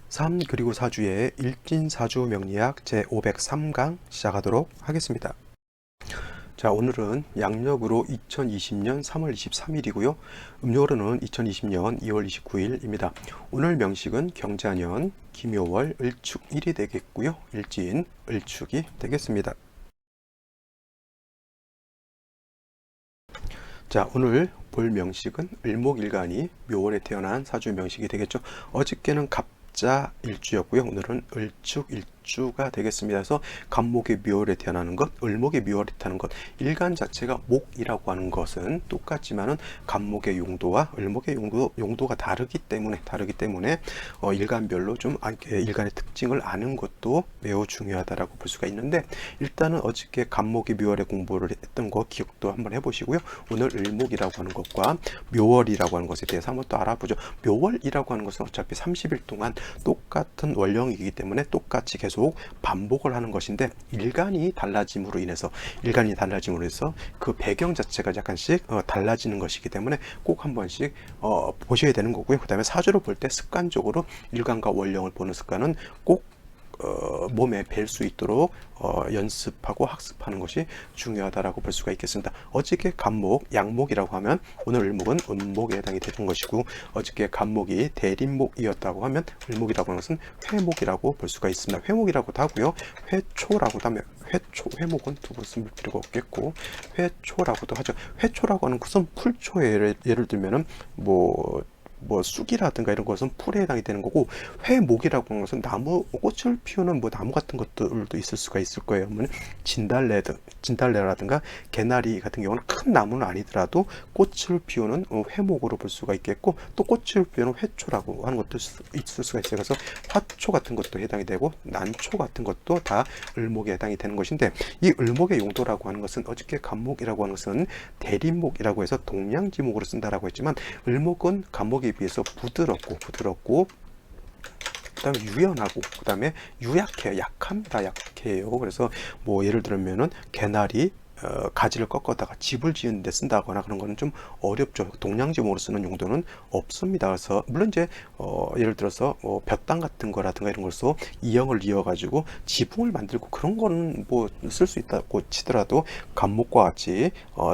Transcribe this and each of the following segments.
3 그리고 4주의 일진사주 명리학 제503강 시작하도록 하겠습니다. 자, 오늘은 양력으로 2020년 3월 23일이고요. 음력으로는 2020년 2월 29일입니다. 오늘 명식은 경자년 김묘월 을축일이 되겠고요. 일진 을축이 되겠습니다. 자, 오늘 볼 명식은 을목일간이 묘월에 태어난 사주 명식이 되겠죠. 어저께는 갑자 일주였고요. 오늘은 을축 일주가 되겠습니다. 그래서 갑목의 묘월에 태어나는 것, 을목의 묘월에 태어나는 것, 일간 자체가 목이라고 하는 것은 똑같지만은 갑목의 용도와 을목의 용도가 다르기 때문에 일간별로 좀 일간의 특징을 아는 것도 매우 중요하다라고 볼 수가 있는데, 일단은 어저께 갑목의 묘월에 공부를 했던 거 기억도 한번 해보시고요. 오늘 을목이라고 하는 것과 묘월이라고 하는 것에 대해서 한번 또 알아보죠. 묘월이라고 하는 것은 어차피 30일 동안 똑같은 원령이기 때문에 똑같이 계속 반복을 하는 것인데, 일간이 달라짐으로 인해서 그 배경 자체가 약간씩 달라지는 것이기 때문에 꼭 한 번씩 보셔야 되는 거고요. 그 다음에 사주를 볼 때 습관적으로 일간과 원령을 보는 습관은 꼭 몸에 뵐 수 있도록 연습하고 학습하는 것이 중요하다라고 볼 수가 있겠습니다. 어저께 갑목, 양목이라고 하면 오늘 을목은 음목에 해당이 되는 것이고, 어저께 갑목이 대림목이었다고 하면 을목이라고 하는 것은 회목이라고 볼 수가 있습니다. 회목이라고도 하고요. 회초라고도 하면 회목은 두고 쓸 필요가 없겠고, 회초라고도 하죠. 회초라고 하는 것은 풀초에 예를 들면은 쑥이라든가 이런 것은 풀에 해당이 되는 거고, 회목이라고 하는 것은 꽃을 피우는 나무 같은 것들도 있을 수가 있을 거예요. 진달래라든가 개나리 같은 경우는 큰 나무는 아니더라도 꽃을 피우는 회목으로 볼 수가 있겠고, 또 꽃을 피우는 회초라고 하는 것도 있을 수가 있어요. 그래서 화초 같은 것도 해당이 되고, 난초 같은 것도 다 을목에 해당이 되는 것인데, 이 을목의 용도라고 하는 것은 어저께 갑목이라고 하는 것은 대림목이라고 해서 동양지목으로 쓴다라고 했지만, 을목은 갑목에 비해서 부드럽고 그다음에 유연하고 그다음에 약해요. 그래서 예를 들면은 개나리 가지를 꺾어다가 집을 지은 데 쓴다거나 그런 거는 좀 어렵죠. 동양지목으로 쓰는 용도는 없습니다. 그래서 물론 이제 예를 들어서 볕땅 같은 거라든가 이런 걸로 이형을 이어가지고 지붕을 만들고 그런 거는 쓸 수 있다고 치더라도, 갑목과 같이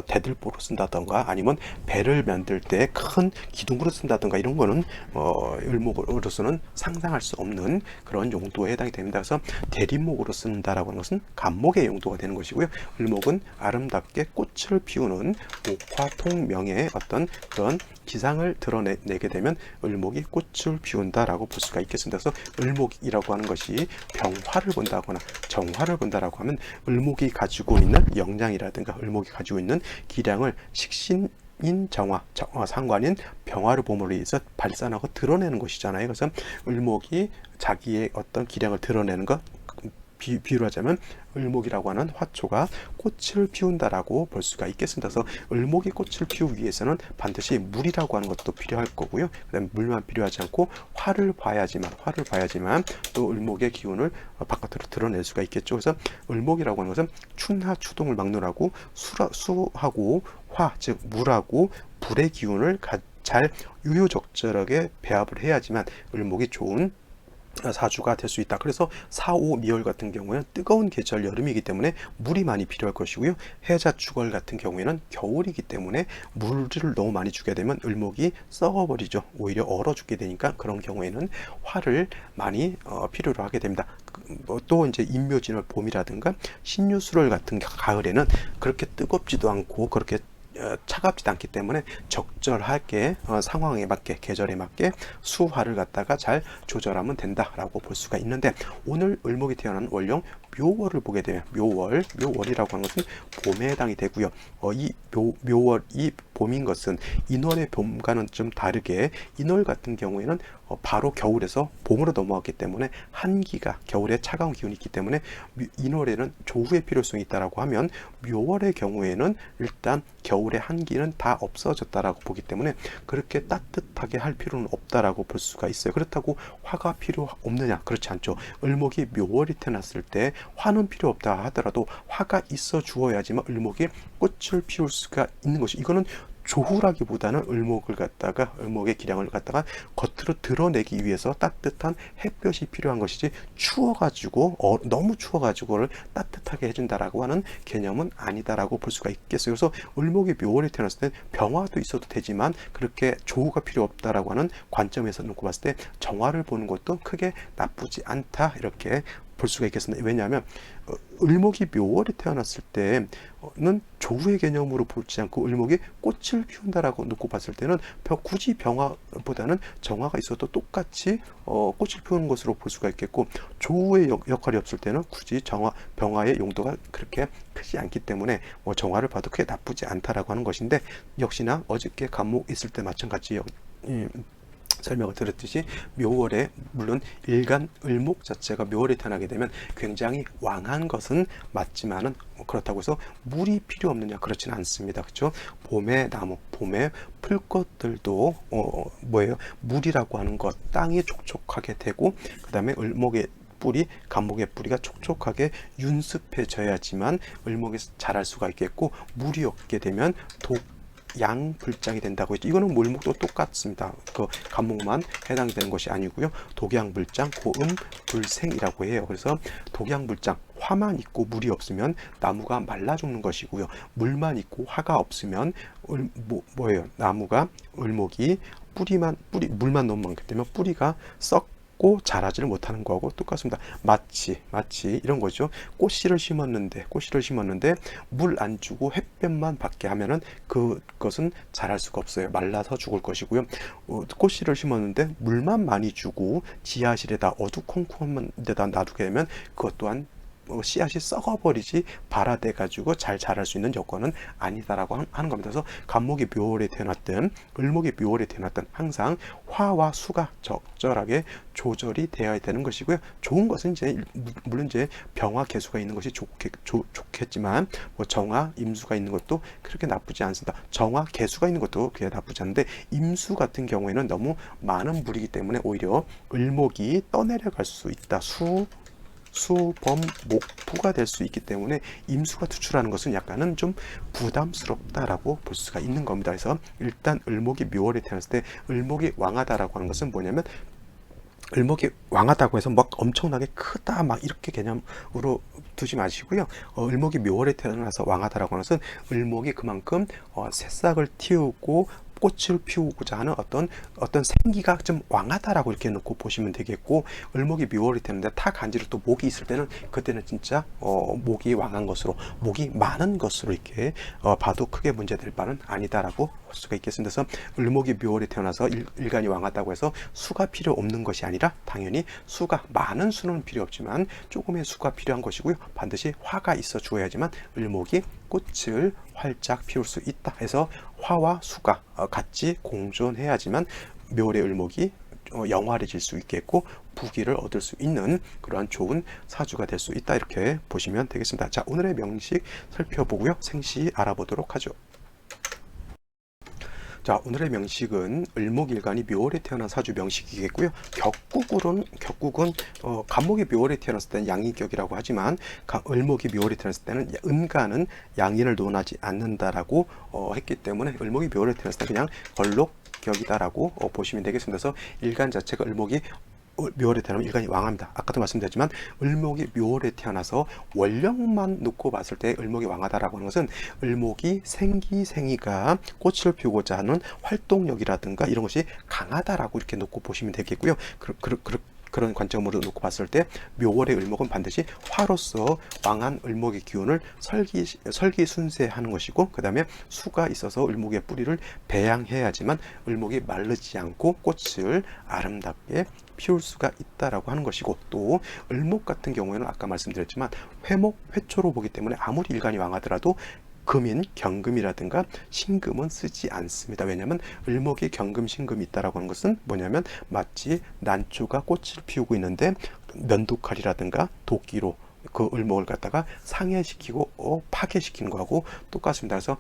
대들보로 쓴다던가 아니면 배를 만들 때 큰 기둥으로 쓴다던가 이런 거는 을목으로서는 상상할 수 없는 그런 용도에 해당이 됩니다. 그래서 대림목으로 쓴다라고 하는 것은 갑목의 용도가 되는 것이고요. 을목은 아름답게 꽃을 피우는 목화통명의 어떤 그런 기상을 드러내게 되면 을목이 꽃을 피운다라고 볼 수가 있겠습니다. 그래서 을목이라고 하는 것이 병화를 본다거나 정화를 본다라고 하면, 을목이 가지고 있는 역량이라든가 을목이 가지고 있는 기량을 식신인 정화, 상관인 병화를 봄으로 인해서 발산하고 드러내는 것이잖아요. 그래서 을목이 자기의 어떤 기량을 드러내는 것, 비유를 하자면 을목이라고 하는 화초가 꽃을 피운다라고 볼 수가 있겠습니다. 그래서 을목이 꽃을 피우기 위해서는 반드시 물이라고 하는 것도 필요할 거고요. 그다음에 물만 필요하지 않고 화를 봐야지만 또 을목의 기운을 바깥으로 드러낼 수가 있겠죠. 그래서 을목이라고 하는 것은 춘하 추동을 막론하고 수하고 화, 즉 물하고 불의 기운을 잘 유효적절하게 배합을 해야지만 을목이 좋은 사주가 될 수 있다. 그래서 4, 5, 미월 같은 경우에는 뜨거운 계절 여름이기 때문에 물이 많이 필요할 것이고요. 해자 축월 같은 경우에는 겨울이기 때문에 물을 너무 많이 주게 되면 을목이 썩어버리죠. 오히려 얼어 죽게 되니까 그런 경우에는 화를 많이 필요로 하게 됩니다. 또 이제 인묘진월 봄이라든가 신유술월 같은 가을에는 그렇게 뜨겁지도 않고 그렇게 차갑지도 않기 때문에 적절하게 상황에 맞게, 계절에 맞게 수화를 갖다가 잘 조절하면 된다라고 볼 수가 있는데, 오늘 을목이 태어난 월령 묘월을 보게 되면 묘월이라고 하는 것은 봄에 해당이 되고요. 이 봄인 것은 인월의 봄과는 좀 다르게, 인월 같은 경우에는 바로 겨울에서 봄으로 넘어왔기 때문에 한기가, 겨울에 차가운 기운이 있기 때문에 인월에는 조후의 필요성이 있다라고 하면, 묘월의 경우에는 일단 겨울의 한기는 다 없어졌다라고 보기 때문에 그렇게 따뜻하게 할 필요는 없다라고 볼 수가 있어요. 그렇다고 화가 필요 없느냐? 그렇지 않죠. 을목이 묘월이 태어났을 때 화는 필요 없다 하더라도 화가 있어 주어야지만 을목이 꽃을 피울 수가 있는 것이, 이거는 조후라기보다는 을목의 기량을 갖다가 겉으로 드러내기 위해서 따뜻한 햇볕이 필요한 것이지, 추워가지고 너무 추워가지고를 따뜻하게 해준다라고 하는 개념은 아니다라고 볼 수가 있겠어요. 그래서 을목이 묘월에 태어났을 때 병화도 있어도 되지만 그렇게 조후가 필요 없다라고 하는 관점에서 놓고 봤을 때 정화를 보는 것도 크게 나쁘지 않다, 이렇게 볼 수가 있겠습니다. 왜냐하면 을목이 묘월에 태어났을 때는 조후의 개념으로 보지 않고 을목이 꽃을 피운다라고 놓고 봤을 때는 굳이 병화보다는 정화가 있어도 똑같이 꽃을 피우는 것으로 볼 수가 있겠고, 조후의 역할이 없을 때는 굳이 병화의 용도가 그렇게 크지 않기 때문에 정화를 봐도 크게 나쁘지 않다라고 하는 것인데, 역시나 어저께 간목 있을 때 마찬가지 설명을 드렸듯이 묘월에, 물론 일간 을목 자체가 묘월에 태어나게 되면 굉장히 왕한 것은 맞지만은 그렇다고 해서 물이 필요 없느냐, 그렇지는 않습니다. 그렇죠? 봄의 나무, 봄의 풀꽃들도 물이라고 하는 것, 땅이 촉촉하게 되고, 그 다음에 을목의 뿌리, 간목의 뿌리가 촉촉하게 윤습해져야지만 을목이 자랄 수가 있겠고, 물이 없게 되면 양불장이 된다고 했죠. 이거는 을목도 똑같습니다. 그 간목만 해당이 되는 것이 아니고요. 독양불장, 고음불생이라고 해요. 그래서 독양불장, 화만 있고 물이 없으면 나무가 말라 죽는 것이고요. 물만 있고 화가 없으면 나무가, 을목이 물만 너무 많기 때문에 뿌리가 자라지를 못하는 거하고 똑같습니다. 마치 이런 거죠. 꽃씨를 심었는데 물 안 주고 햇볕만 받게 하면은 그것은 자랄 수가 없어요. 말라서 죽을 것이고요. 꽃씨를 심었는데 물만 많이 주고 지하실에다 어두컴컴한 데다 놔두게 되면 그것 또한 씨앗이 썩어버리지 발아돼 가지고 잘 자랄 수 있는 여건은 아니다라고 하는 겁니다. 그래서 간목이 묘월에 태어났든 을목이 묘월에 태어났든 항상 화와 수가 적절하게 조절이 되어야 되는 것이고요. 좋은 것은 이제 물론 이제 병화 개수가 있는 것이 좋겠지만 정화 임수가 있는 것도 그렇게 나쁘지 않습니다. 정화 개수가 있는 것도 그렇게 나쁘지 않은데, 임수 같은 경우에는 너무 많은 물이기 때문에 오히려 을목이 떠내려갈 수 있다. 수범 목부가 될 수 있기 때문에 임수가 투출하는 것은 약간은 좀 부담스럽다라고 볼 수가 있는 겁니다. 그래서 일단 을목이 묘월에 태어났을 때 을목이 왕하다라고 하는 것은 뭐냐면, 을목이 왕하다고 해서 막 엄청나게 크다 막 이렇게 개념으로 두지 마시고요. 을목이 묘월에 태어나서 왕하다라고 하는 것은 을목이 그만큼 새싹을 틔우고 꽃을 피우고자 하는 어떤 생기가 좀 왕하다라고 이렇게 놓고 보시면 되겠고, 을목이 묘월이 되는데 타 간지로 또 목이 있을 때는 그때는 진짜 목이 왕한 것으로, 목이 많은 것으로 이렇게 봐도 크게 문제될 바는 아니다라고 할 수가 있겠습니다. 그래서 을목이 묘월에 태어나서 일간이 왕하다고 해서 수가 필요 없는 것이 아니라, 당연히 많은 수는 필요 없지만 조금의 수가 필요한 것이고요. 반드시 화가 있어 주어야지만 을목이 꽃을 활짝 피울 수 있다 해서 화와 수가 같이 공존해야지만 묘월의 을목이 영화해질 수 있겠고 부귀를 얻을 수 있는 그러한 좋은 사주가 될 수 있다, 이렇게 보시면 되겠습니다. 자, 오늘의 명식 살펴보고요. 생시 알아보도록 하죠. 자, 오늘의 명식은 을목일간이 묘월에 태어난 사주 명식이겠고요. 격국은 간목이 묘월에 태어났을 때는 양인격이라고 하지만 을목이 묘월에 태어났을 때는 은간은 양인을 논하지 않는다라고 했기 때문에 을목이 묘월에 태어났을 때 그냥 걸록격이다라고 보시면 되겠습니다. 그래서 일간 자체가 을목이 묘월에 태어나면 일간이 왕합니다. 아까도 말씀드렸지만 을목이 묘월에 태어나서 원령만 놓고 봤을 때 을목이 왕하다라고 하는 것은 을목이 생기가 꽃을 피우고자 하는 활동력이라든가 이런 것이 강하다라고 이렇게 놓고 보시면 되겠고요. 그런 관점으로 놓고 봤을 때 묘월의 을목은 반드시 화로서 왕한 을목의 기운을 설기순세하는 것이고, 그 다음에 수가 있어서 을목의 뿌리를 배양해야지만 을목이 마르지 않고 꽃을 아름답게 피울 수가 있다라고 하는 것이고, 또 을목 같은 경우에는 아까 말씀드렸지만 회초로 보기 때문에 아무리 일간이 왕하더라도 금인, 경금이라든가 신금은 쓰지 않습니다. 왜냐하면 을목에 경금, 신금이 있다라고 하는 것은 뭐냐면, 마치 난초가 꽃을 피우고 있는데 면도칼이라든가 도끼로 그 을목을 갖다가 상해시키고 파괴시키는 거하고 똑같습니다. 그래서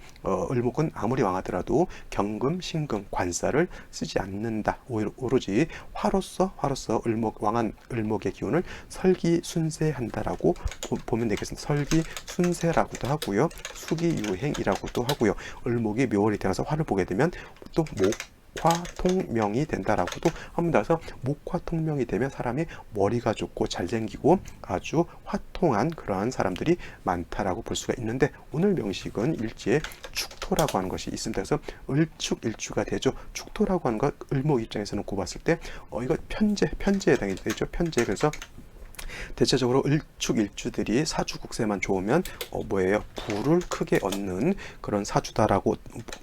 을목은 아무리 왕하더라도 경금, 신금, 관사를 쓰지 않는다. 오로지 화로서 왕한 을목의 기운을 설기순세한다라고 보면 되겠습니다. 설기순세라고도 하고요. 수기유행이라고도 하고요. 을목이 묘월이 되어서 화를 보게 되면 또 목화통명이 된다라고도 합니다. 그래서 목화통명이 되면 사람이 머리가 좋고 잘생기고 아주 화통한 그러한 사람들이 많다라고 볼 수가 있는데, 오늘 명식은 일지에 축토라고 하는 것이 있습니다. 그래서 을축일주가 되죠. 축토라고 하는 것 을목 입장에서 놓고 봤을 때 이거 편제에 해당이 되죠. 편제. 그래서 대체적으로 을축일주들이 사주국세만 좋으면 뭐예요? 부를 크게 얻는 그런 사주다라고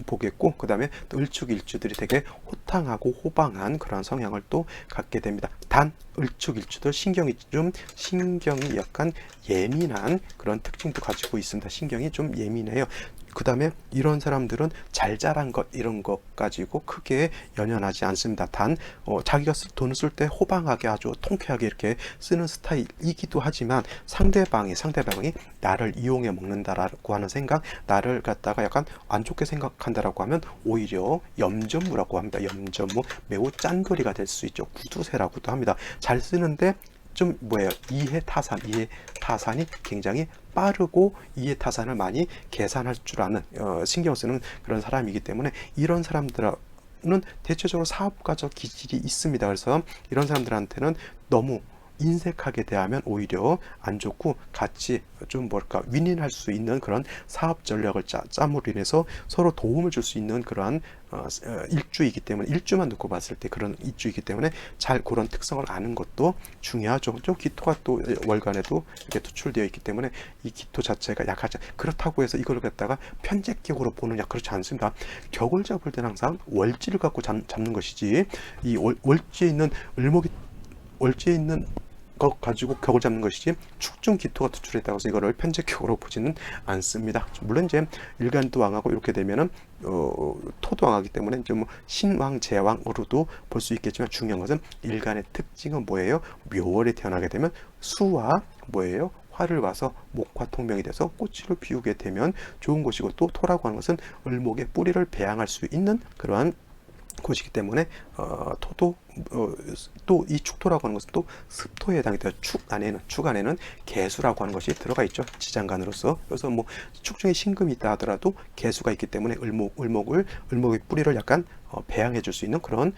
보겠고, 그 다음에 또 을축일주들이 되게 호탕하고 호방한 그런 성향을 또 갖게 됩니다. 단 을축일주들 신경이 약간 예민한 그런 특징도 가지고 있습니다. 신경이 좀 예민해요. 그 다음에 이런 사람들은 잘 자란 것 이런 것 가지고 크게 연연하지 않습니다. 단 자기가 돈을 쓸 때 호방하게 아주 통쾌하게 이렇게 쓰는 스타일이기도 하지만 상대방이 나를 이용해 먹는다라고 하는 생각, 나를 갖다가 약간 안 좋게 생각한다라고 하면 오히려 염전무라고 합니다. 염전무, 매우 짠거리가 될 수 있죠. 구두쇠라고도 합니다. 잘 쓰는데 좀 이해타산이 굉장히 빠르고 이해타산을 많이 계산할 줄 아는 신경 쓰는 그런 사람이기 때문에 이런 사람들은 대체적으로 사업가적 기질이 있습니다. 그래서 이런 사람들한테는 너무 인색하게 대하면 오히려 안 좋고, 같이 좀 윈윈할 수 있는 그런 사업 전략을 짬으로 인해서 서로 도움을 줄 수 있는 그러한 일주이기 때문에, 일주만 놓고 봤을 때 그런 일주이기 때문에 잘 그런 특성을 아는 것도 중요하죠. 좀 기토가 또 월간에도 이렇게 투출되어 있기 때문에 이 기토 자체가 약하지, 그렇다고 해서 이걸 갖다가 편제격으로 보느냐, 그렇지 않습니다. 격을 잡을 때는 항상 월지를 갖고 잡는 것이지, 이 월지에 있는 것 가지고 격을 잡는 것이지 축중 기토가 투출했다고 해서 이거를 편제격으로 보지는 않습니다. 물론 이제 일간도 왕하고 이렇게 되면은 토도 왕하기 때문에 이제 신왕 제왕으로도 볼 수 있겠지만, 중요한 것은 일간의 특징은 뭐예요? 묘월에 태어나게 되면 수와 화를 와서 목화통명이 돼서 꽃을 피우게 되면 좋은 것이고, 또 토라고 하는 것은 을목의 뿌리를 배양할 수 있는 그러한 곳이기 때문에 토도 또 이 축토라고 하는 것은 또 습토에 해당이 돼요. 축 안에는 개수라고 하는 것이 들어가 있죠. 지장간으로서. 그래서 축 중에 신금이 있다 하더라도 개수가 있기 때문에 을목의 뿌리를 약간 배양해 줄 수 있는 그런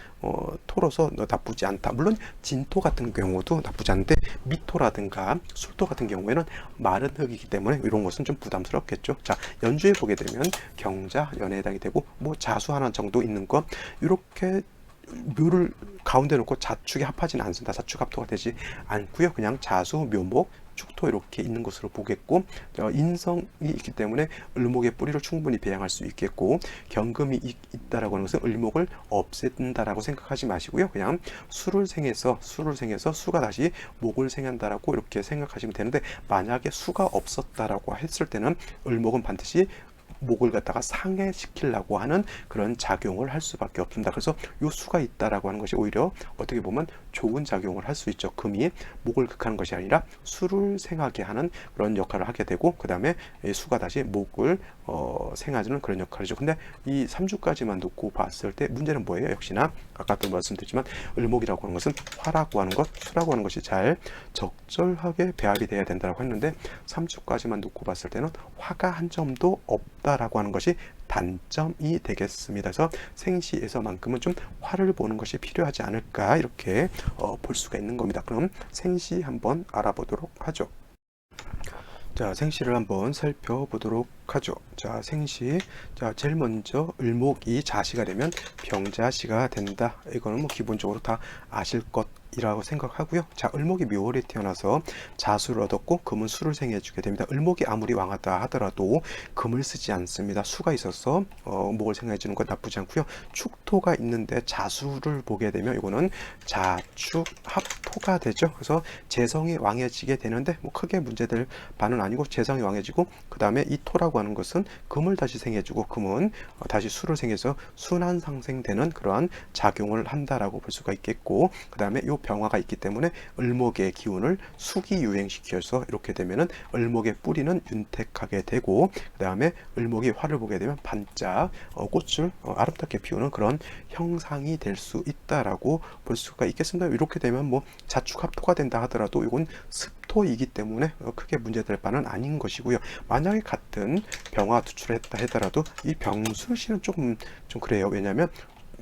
토로서 나쁘지 않다. 물론 진토 같은 경우도 나쁘지 않은데, 미토라든가 술토 같은 경우에는 마른 흙이기 때문에 이런 것은 좀 부담스럽겠죠. 자, 연주해 보게 되면 경자, 연에 해당이 되고 자수 하나 정도 있는 것, 이렇게 묘를 가운데 놓고 자축이 합하지는 않습니다. 자축 합토가 되지 않고요. 그냥 자수, 묘목, 축토 이렇게 있는 것으로 보겠고, 인성이 있기 때문에 을목의 뿌리를 충분히 배양할 수 있겠고, 경금이 있다라고 하는 것은 을목을 없앤다라고 생각하지 마시고요. 그냥 수를 생해서 수가 다시 목을 생한다라고 이렇게 생각하시면 되는데, 만약에 수가 없었다라고 했을 때는 을목은 반드시 목을 갖다가 상해시키려고 하는 그런 작용을 할 수밖에 없습니다. 그래서 요 수가 있다라고 하는 것이 오히려 어떻게 보면 좋은 작용을 할 수 있죠. 금이 목을 극하는 것이 아니라 수를 생하게 하는 그런 역할을 하게 되고, 그 다음에 수가 다시 목을 생하는 그런 역할이죠. 근데 이 3주까지만 놓고 봤을 때 문제는 뭐예요? 역시나 아까도 말씀드렸지만 을목이라고 하는 것은 화라고 하는 것, 수라고 하는 것이 잘 적절하게 배합이 돼야 된다고 했는데, 3주까지만 놓고 봤을 때는 화가 한 점도 없다라고 하는 것이 단점이 되겠습니다. 그래서 생시에서만큼은 좀 화를 보는 것이 필요하지 않을까, 이렇게 볼 수가 있는 겁니다. 그럼 생시 한번 알아보도록 하죠. 자, 생시를 한번 살펴보도록 하죠. 자, 생시. 자, 제일 먼저 을목이 자시가 되면 병자시가 된다. 이거는 기본적으로 다 아실 것이라고 생각하고요. 자, 을목이 묘월에 태어나서 자수를 얻었고 금은 수를 생해주게 됩니다. 을목이 아무리 왕하다 하더라도 금을 쓰지 않습니다. 수가 있어서 목을 생해주는 건 나쁘지 않고요. 축토가 있는데 자수를 보게 되면 이거는 자축 합토가 되죠. 그래서 재성이 왕해지게 되는데 크게 문제될 바는 아니고, 재성이 왕해지고 그 다음에 이 토라고 하는 것은 금을 다시 생해주고, 금은 다시 수를 생해서 순환 상생되는 그러한 작용을 한다라고 볼 수가 있겠고, 그 다음에 이 병화가 있기 때문에 을목의 기운을 수기 유행시켜서 이렇게 되면은 을목의 뿌리는 윤택하게 되고, 그 다음에 을목이 화를 보게 되면 반짝 꽃을 아름답게 피우는 그런 형상이 될 수 있다라고 볼 수가 있겠습니다. 이렇게 되면 뭐 자축합토가 된다 하더라도 이건 습토이기 때문에 크게 문제될 바는 아닌 것이고요. 만약에 같은 병화 투출을 했다 하더라도 이 병술씨는 조금 좀 그래요. 왜냐하면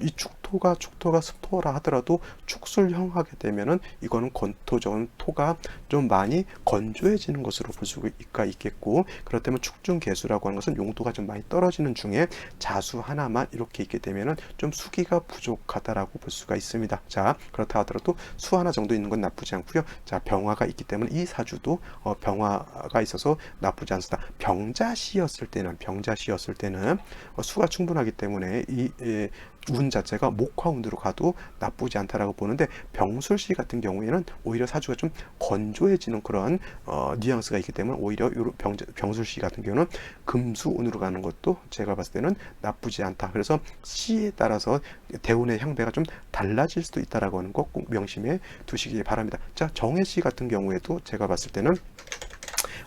이 축토가 습토라 하더라도 축술형하게 되면은 이거는 건토적인 토가 좀 많이 건조해지는 것으로 볼 수가 있겠고, 그렇다면 축중개수라고 하는 것은 용도가 좀 많이 떨어지는 중에 자수 하나만 이렇게 있게 되면은 좀 수기가 부족하다라고 볼 수가 있습니다. 자, 그렇다 하더라도 수 하나 정도 있는 건 나쁘지 않고요. 자, 병화가 있기 때문에 이 사주도 병화가 있어서 나쁘지 않습니다. 병자시였을 때는 수가 충분하기 때문에 운 자체가 목화운으로 가도 나쁘지 않다라고 보는데, 병술씨 같은 경우에는 오히려 사주가 좀 건조해지는 그런 뉘앙스가 있기 때문에 오히려 병술씨 같은 경우는 금수운으로 가는 것도 제가 봤을 때는 나쁘지 않다. 그래서 시에 따라서 대운의 향배가 좀 달라질 수도 있다라고 하는 거 꼭 명심해 두시기 바랍니다. 자, 정해씨 같은 경우에도 제가 봤을 때는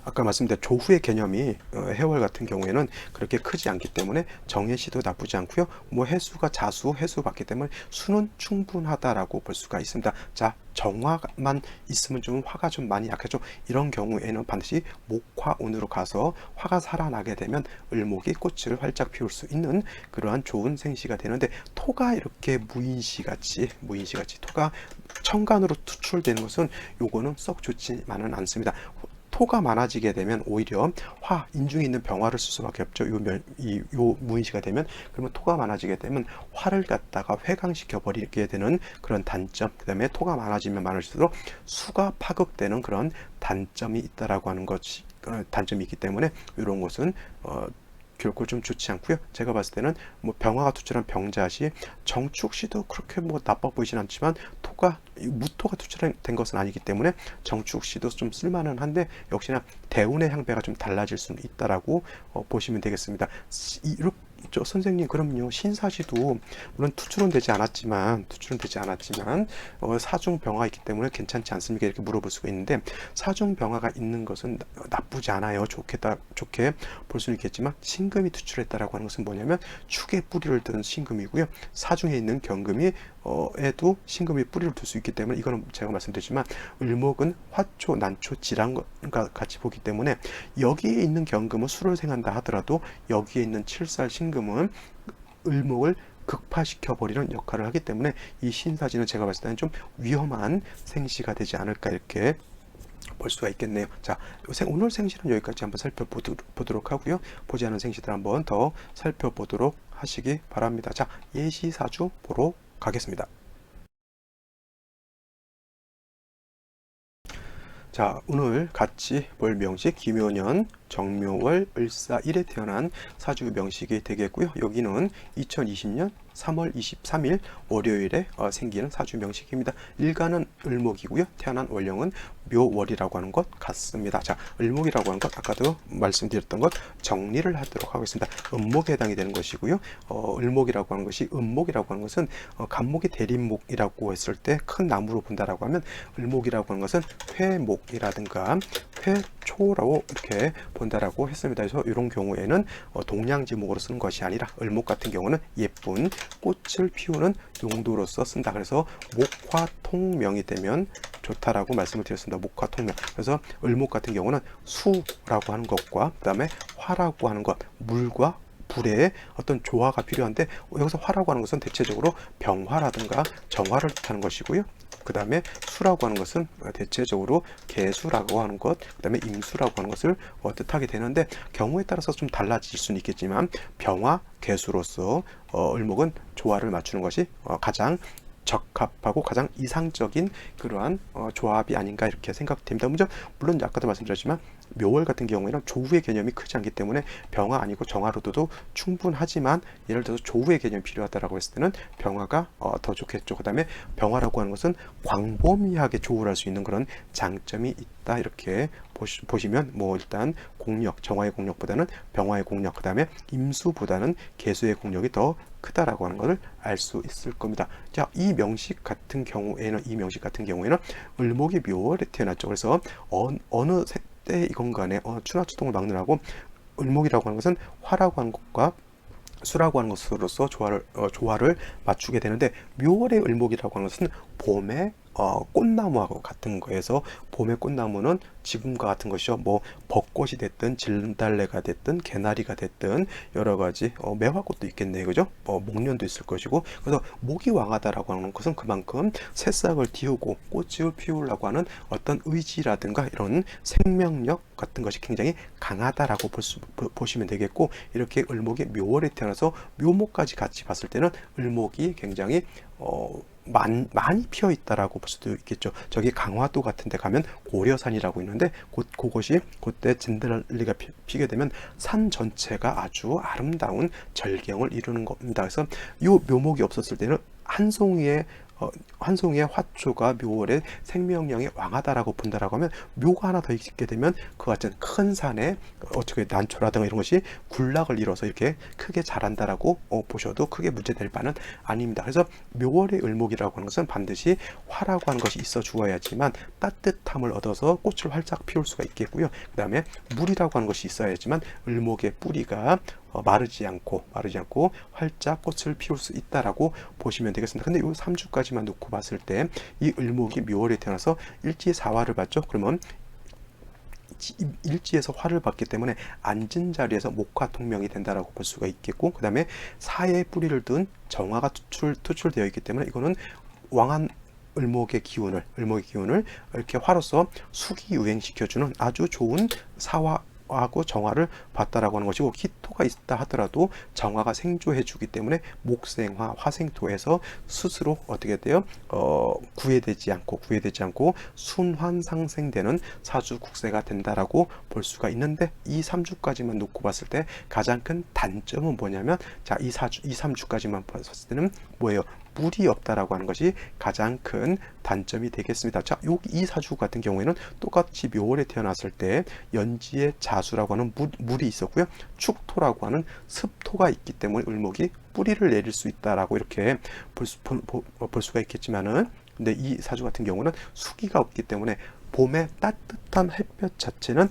아까 말씀드린 조후의 개념이 해월 같은 경우에는 그렇게 크지 않기 때문에 정해시도 나쁘지 않고요. 뭐 해수가 자수, 해수 받기 때문에 수는 충분하다라고 볼 수가 있습니다. 자, 정화만 있으면 좀 화가 좀 많이 약하죠. 이런 경우에는 반드시 목화운으로 가서 화가 살아나게 되면 을목이 꽃을 활짝 피울 수 있는 그러한 좋은 생시가 되는데, 토가 이렇게 무인시같이 토가 천간으로 투출되는 것은 요거는 썩 좋지만은 않습니다. 토가 많아지게 되면 오히려 인중에 있는 병화를 쓸 수밖에 없죠. 요 무인시가 되면, 그러면 토가 많아지게 되면 화를 갖다가 회강시켜 버리게 되는 그런 단점, 그 다음에 토가 많아지면 많을수록 수가 파극되는 그런 단점이 있다라고 하는 것이 단점이 있기 때문에 이런 것은 결코 좀 좋지 않고요. 제가 봤을 때는 뭐 병화가 투출한 병자시, 정축시도 그렇게 뭐 나빠 보이진 않지만 무토가 투출된 것은 아니기 때문에 정축시도 좀 쓸만은 한데, 역시나 대운의 향배가 좀 달라질 수는 있다라고 보시면 되겠습니다. 선생님, 그럼요, 신사시도 물론 투출은 되지 않았지만 사중 병화가 있기 때문에 괜찮지 않습니까? 이렇게 물어볼 수가 있는데, 사중 병화가 있는 것은 나쁘지 않아요. 좋게 볼 수는 있겠지만, 신금이 투출했다라고 하는 것은 뭐냐면 축에 뿌리를 든 신금이고요. 사중에 있는 경금이 에도 신금이 뿌리를 둘 수 있기 때문에, 이거는 제가 말씀드렸지만 을목은 화초, 난초, 지랑과 같이 보기 때문에 여기에 있는 경금은 수를 생한다 하더라도 여기에 있는 칠살 신금은 을목을 극파시켜 버리는 역할을 하기 때문에 이 신사지는 제가 봤을 때는 좀 위험한 생시가 되지 않을까 이렇게 볼 수가 있겠네요. 자, 오늘 생시는 여기까지 한번 살펴보도록 하고요. 보지 않은 생시들 한번 더 살펴보도록 하시기 바랍니다. 자, 예시사주 보러 가겠습니다. 자, 오늘 같이 볼 명식 김효년 정묘월 을사일에 태어난 사주 명식이 되겠고요. 여기는 2020년 3월 23일 월요일에 생기는 사주 명식입니다. 일간은 을목이고요. 태어난 월령은 묘월이라고 하는 것 같습니다. 자, 을목이라고 하는 것 아까도 말씀드렸던 것 정리를 하도록 하겠습니다. 음목에 해당이 되는 것이고요. 을목이라고 하는 것이, 음목이라고 하는 것은 간목이 대립목이라고 했을 때 큰 나무로 본다라고 하면, 을목이라고 하는 것은 회목이라든가 회초라고 이렇게 본다라고 했습니다. 그래서 이런 경우에는 동량지목으로 쓰는 것이 아니라 을목 같은 경우는 예쁜 꽃을 피우는 용도로서 쓴다. 그래서 목화통명이 되면 좋다라고 말씀을 드렸습니다. 목화통명. 그래서 을목 같은 경우는 수라고 하는 것과 그 다음에 화라고 하는 것, 물과 불의 어떤 조화가 필요한데, 여기서 화라고 하는 것은 대체적으로 병화라든가 정화를 뜻하는 것이고요. 그 다음에 수라고 하는 것은 대체적으로 개수라고 하는 것, 그 다음에 임수라고 하는 것을 뜻하게 되는데, 경우에 따라서 좀 달라질 수는 있겠지만 병화, 개수로서 을목은 조화를 맞추는 것이 가장 적합하고 가장 이상적인 그러한 조합이 아닌가 이렇게 생각됩니다. 물론 아까도 말씀드렸지만 묘월 같은 경우에는 조후의 개념이 크지 않기 때문에 병화 아니고 정화로도 충분하지만, 예를 들어서 조후의 개념이 필요하다라고 했을 때는 병화가 더 좋겠죠. 그 다음에 병화라고 하는 것은 광범위하게 조후를 할 수 있는 그런 장점이 있다 이렇게 보시면, 뭐 일단 공력, 정화의 공력보다는 병화의 공력, 그 다음에 임수보다는 개수의 공력이 더 크다라고 하는 것을 알 수 있을 겁니다. 자, 이 명식 같은 경우에는 을목이 묘월에 태어났죠. 그래서 어느 때이건 간에 추나추동을 막느라고 을목이라고 하는 것은 화라고 하는 것과 수라고 하는 것으로서 조화를 맞추게 되는데, 묘월의 을목이라고 하는 것은 봄의 꽃나무하고 같은 거에서, 봄의 꽃나무는 지금과 같은 것이죠. 뭐 벚꽃이 됐든 진달래가 됐든 개나리가 됐든 여러 가지 매화꽃도 있겠네요, 그죠? 목련도 있을 것이고. 그래서 목이 왕하다라고 하는 것은 그만큼 새싹을 틔우고 꽃을 피우려고 하는 어떤 의지라든가 이런 생명력 같은 것이 굉장히 강하다라고 보시면 되겠고, 이렇게 을목이 묘월에 태어나서 묘목까지 같이 봤을 때는 을목이 굉장히 많이 피어 있다라고 볼 수도 있겠죠. 저기 강화도 같은 데 가면 고려산이라고 있는데 그것이 그때 진달래가 피게 되면 산 전체가 아주 아름다운 절경을 이루는 겁니다. 그래서 이 묘목이 없었을 때는 한 송이의 화초가 묘월의 생명력이 왕하다라고 본다라고 하면, 묘가 하나 더 있게 되면 그 같은 큰 산에 어떻게 난초라든가 이런 것이 군락을 이뤄서 이렇게 크게 자란다라고 보셔도 크게 문제될 바는 아닙니다. 그래서 묘월의 을목이라고 하는 것은 반드시 화라고 하는 것이 있어 주어야지만 따뜻함을 얻어서 꽃을 활짝 피울 수가 있겠고요. 그 다음에 물이라고 하는 것이 있어야지만 을목의 뿌리가 마르지 않고 활짝 꽃을 피울 수 있다라고 보시면 되겠습니다. 근데 이 3주까지만 놓고 봤을 때 이 을목이 묘월에 태어나서 일지의 사화를 받죠. 그러면 일지에서 화를 받기 때문에 앉은 자리에서 목화통명이 된다라고 볼 수가 있겠고, 그 다음에 사에 뿌리를 둔 정화가 투출되어 있기 때문에 이거는 왕한 을목의 기운을 이렇게 화로서 수기유행시켜주는 아주 좋은 사화하고 정화를 받다라고 하는 것이고, 기토가 있다 하더라도 정화가 생조해 주기 때문에 목생화, 화생토에서 스스로 어떻게 돼요? 구애되지 않고 순환상생되는 사주국세가 된다라고 볼 수가 있는데, 이 3주까지만 놓고 봤을 때 가장 큰 단점은 뭐냐면, 자, 이 3주까지만 봤을 때는 뭐예요? 물이 없다라고 하는 것이 가장 큰 단점이 되겠습니다. 자, 이 사주 같은 경우에는 똑같이 묘월에 태어났을 때 연지의 자수라고 하는 물이 있었고요. 축토라고 하는 습토가 있기 때문에 을목이 뿌리를 내릴 수 있다라고 이렇게 볼 수가 있겠지만은, 근데 이 사주 같은 경우는 수기가 없기 때문에 봄의 따뜻한 햇볕 자체는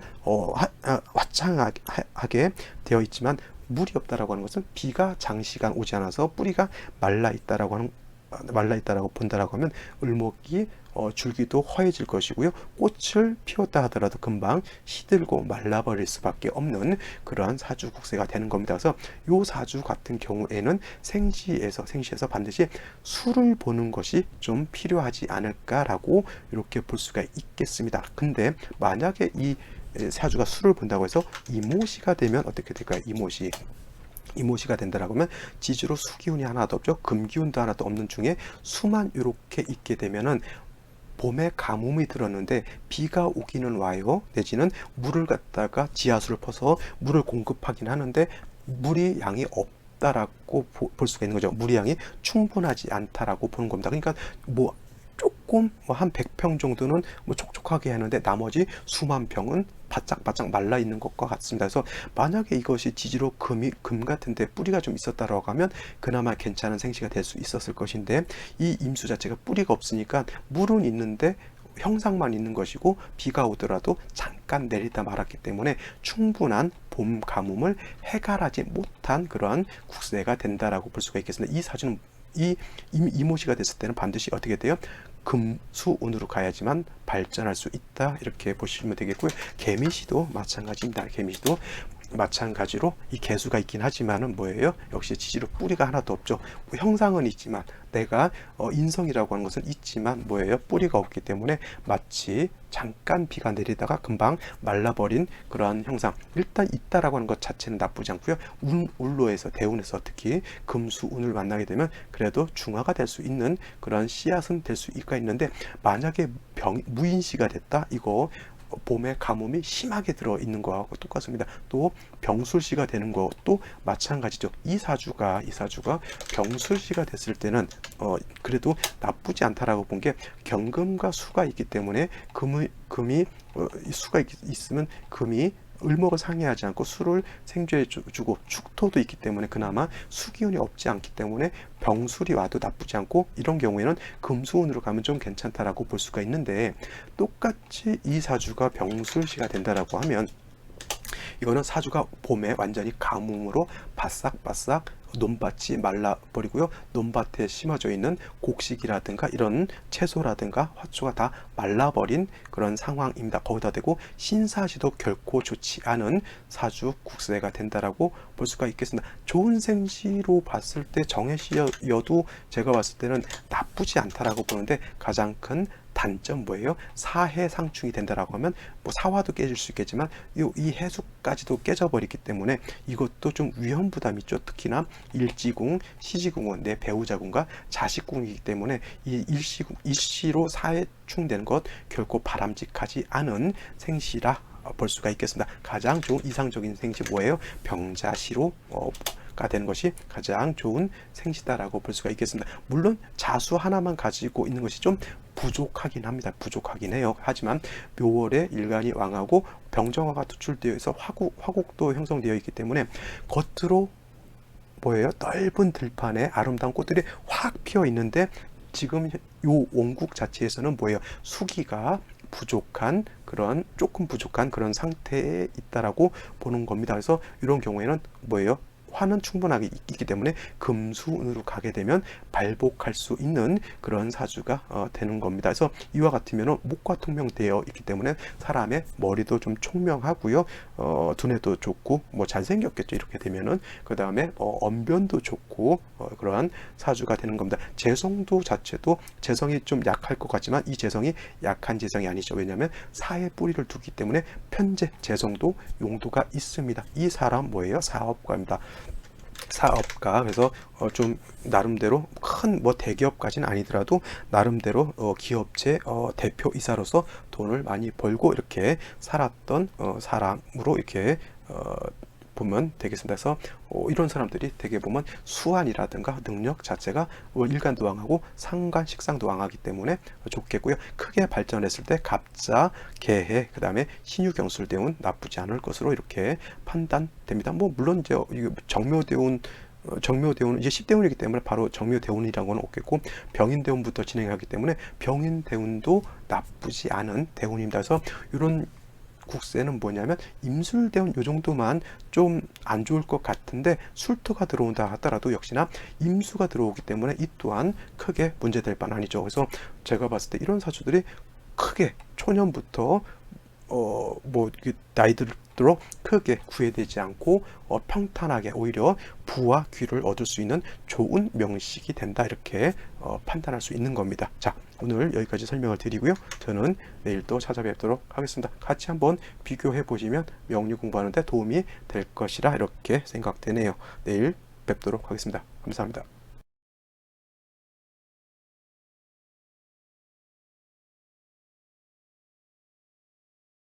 화창하게 되어 있지만, 물이 없다라고 하는 것은 비가 장시간 오지 않아서 뿌리가 말라 있다라고 본다라고 하면 을목이 줄기도 허해질 것이고요. 꽃을 피웠다 하더라도 금방 시들고 말라버릴 수밖에 없는 그러한 사주국세가 되는 겁니다. 그래서 이 사주 같은 경우에는 생시에서 반드시 수를 보는 것이 좀 필요하지 않을까라고 이렇게 볼 수가 있겠습니다. 근데 만약에 이 사주가 수를 본다고 해서 이모시가 되면 어떻게 될까요? 이모시가 된다라고 하면 지지로 수기운이 하나도 없죠. 금기운도 하나도 없는 중에 수만 이렇게 있게 되면은 봄에 가뭄이 들었는데 비가 오기는 와요. 내지는 물을 갖다가 지하수를 퍼서 물을 공급하긴 하는데 물이 양이 없다라고 볼 수가 있는 거죠. 물의 양이 충분하지 않다라고 보는 겁니다. 그러니까 뭐 조금 한 100평 정도는 촉촉하게 하는데 나머지 수만 평은 바짝바짝 말라 있는 것과 같습니다. 그래서 만약에 이것이 지지로 금 같은데 뿌리가 좀 있었다라고 하면 그나마 괜찮은 생시가 될 수 있었을 것인데, 이 임수 자체가 뿌리가 없으니까 물은 있는데 형상만 있는 것이고 비가 오더라도 잠깐 내리다 말았기 때문에 충분한 봄 가뭄을 해결하지 못한 그러한 국세가 된다라고 볼 수가 있겠습니다. 이 사주는 이모시가 됐을 때는 반드시 어떻게 돼요? 금수운으로 가야지만 발전할 수 있다, 이렇게 보시면 되겠고요. 개미시도 마찬가지입니다. 개미시도 마찬가지로 이 개수가 있긴 하지만은 뭐예요? 역시 지지로 뿌리가 하나도 없죠. 형상은 있지만 내가 인성이라고 하는 것은 있지만 뭐예요? 뿌리가 없기 때문에 마치 잠깐 비가 내리다가 금방 말라버린 그러한 형상. 일단 있다라고 하는 것 자체는 나쁘지 않고요. 울로에서 대운에서 특히 금수운을 만나게 되면 그래도 중화가 될 수 있는 그런 씨앗은 될 수 있는데, 만약에 무인시가 됐다, 이거 봄에 가뭄이 심하게 들어있는 거하고 똑같습니다. 또 병술시가 되는 것도 마찬가지죠. 이 사주가 병술시가 됐을 때는 그래도 나쁘지 않다라고 본 게, 경금과 수가 있기 때문에 금이 수가 있으면 금이 을목을 상해하지 않고 수를 생조해 주고 축토도 있기 때문에 그나마 수기운이 없지 않기 때문에 병술이 와도 나쁘지 않고, 이런 경우에는 금수운으로 가면 좀 괜찮다라고 볼 수가 있는데, 똑같이 이 사주가 병술시가 된다라고 하면 이거는 사주가 봄에 완전히 가뭄으로 바싹바싹 논밭이 말라버리고요. 논밭에 심어져 있는 곡식이라든가 이런 채소라든가 화초가 다 말라버린 그런 상황입니다. 거기다 대고 신사시도 결코 좋지 않은 사주 국세가 된다라고 볼 수가 있겠습니다. 좋은 생시로 봤을 때 정해시여도 제가 봤을 때는 나쁘지 않다라고 보는데, 가장 큰 단점 뭐예요? 사해상충이 된다라고 하면 뭐 사화도 깨질 수 있겠지만 이 해수까지도 깨져버리기 때문에 이것도 좀 위험 부담이 있죠. 특히나 일지궁, 시지궁은 내 배우자궁과 자식궁이기 때문에 이 일시로 사해충되는 것 결코 바람직하지 않은 생시라 볼 수가 있겠습니다. 가장 좋은 이상적인 생시 뭐예요? 병자시로 가 되는 것이 가장 좋은 생시다라고 볼 수가 있겠습니다. 물론 자수 하나만 가지고 있는 것이 좀 부족하긴 합니다. 부족하긴 해요. 하지만 묘월에 일간이 왕하고 병정화가 투출되어 있어 화곡도 형성되어 있기 때문에 겉으로 뭐예요? 넓은 들판에 아름다운 꽃들이 확 피어 있는데, 지금 요 원국 자체에서는 뭐예요? 수기가 부족한 그런 조금 부족한 그런 상태에 있다라고 보는 겁니다. 그래서 이런 경우에는 뭐예요? 화는 충분하게 있기 때문에 금수운으로 가게 되면 발복할 수 있는 그런 사주가 되는 겁니다. 그래서 이와 같으면 목과 통명되어 있기 때문에 사람의 머리도 좀 총명하고요, 두뇌도 좋고 뭐 잘생겼겠죠. 이렇게 되면은 그 다음에 언변도 좋고 그러한 사주가 되는 겁니다. 재성도 자체도 재성이 좀 약할 것 같지만 이 재성이 약한 재성이 아니죠. 왜냐하면 사의 뿌리를 두기 때문에 편재 재성도 용도가 있습니다. 이 사람 뭐예요? 사업가입니다. 사업가. 그래서 좀 나름대로 큰 뭐 대기업까지는 아니더라도 나름대로 기업체 대표이사로서 돈을 많이 벌고 이렇게 살았던 사람으로 이렇게 보면 되겠습니다. 그래서 이런 사람들이 되게 보면 수완이라든가 능력 자체가 일간도왕하고 상관 식상도왕하기 때문에 좋겠고요. 크게 발전했을 때 갑자, 개해, 그 다음에 신유경술대운 나쁘지 않을 것으로 이렇게 판단됩니다. 뭐 물론 이제 정묘대운 이제 10대운이기 때문에 바로 정묘대운이라고는 없겠고, 병인대운부터 진행하기 때문에 병인대운도 나쁘지 않은 대운입니다. 그래서 이런 국세는 뭐냐면 임술대운 요 정도만 좀 안 좋을 것 같은데, 술토가 들어온다 하더라도 역시나 임수가 들어오기 때문에 이 또한 크게 문제될 바는 아니죠. 그래서 제가 봤을 때 이런 사주들이 크게 초년부터 뭐 나이 들도록 크게 구애되지 않고 평탄하게 오히려 부와 귀를 얻을 수 있는 좋은 명식이 된다, 이렇게 판단할 수 있는 겁니다. 자, 오늘 여기까지 설명을 드리고요. 저는 내일 또 찾아뵙도록 하겠습니다. 같이 한번 비교해 보시면 명리 공부하는 데 도움이 될 것이라 이렇게 생각되네요. 내일 뵙도록 하겠습니다. 감사합니다.